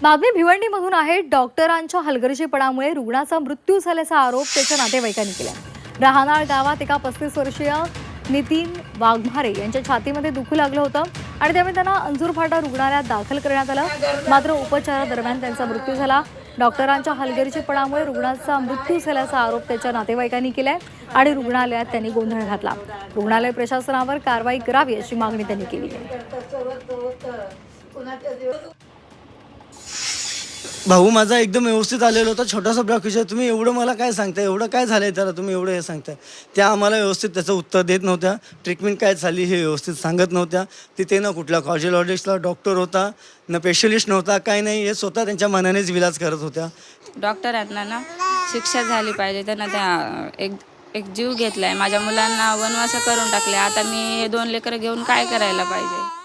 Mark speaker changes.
Speaker 1: बातमी भिवंडीमधून आहे. डॉक्टरांच्या हलगर्जीपणामुळे रुग्णाचा मृत्यू झाल्याचा आरोप त्याच्या नातेवाईकांनी केला. रहानाळ गावात एका 35 वर्षीय नितीन वाघमारे यांच्या छातीमध्ये दुखू लागलं होतं आणि त्यामुळे त्यांना अंजूर फाटा रुग्णालयात दाखल करण्यात आलं. मात्र उपचारादरम्यान त्यांचा मृत्यू झाला. डॉक्टरांच्या हलगर्जीपणामुळे रुग्णाचा मृत्यू झाल्याचा आरोप त्याच्या नातेवाईकांनी केलाय आणि रुग्णालयात त्यांनी गोंधळ घातला. रुग्णालय प्रशासनावर कारवाई करावी अशी मागणी त्यांनी केली आहे.
Speaker 2: भाऊ माझा एकदम व्यवस्थित आलेला होता. छोटासा ब्लॉक विषय तुम्ही एवढं मला काय सांगताय, एवढं काय झालंय त्याला, तुम्ही एवढं हे सांगताय. त्या आम्हाला व्यवस्थित त्याचं उत्तर देत नव्हत्या. ट्रीटमेंट काय झाली हे व्यवस्थित सांगत नव्हत्या. तिथे ना कुठल्या कार्डिओलॉजिस्टला डॉक्टर होता, ना स्पेशलिस्ट नव्हता, काय नाही. हे स्वतः त्यांच्या मनानेच विलाज करत होत्या.
Speaker 3: डॉक्टरांना ना शिक्षा झाली पाहिजे. त्यांना त्या एक जीव घेतलाय. माझ्या मुलांना वनवास करून टाकले. आता मी हे 2 लेकरं घेऊन काय करायला पाहिजे.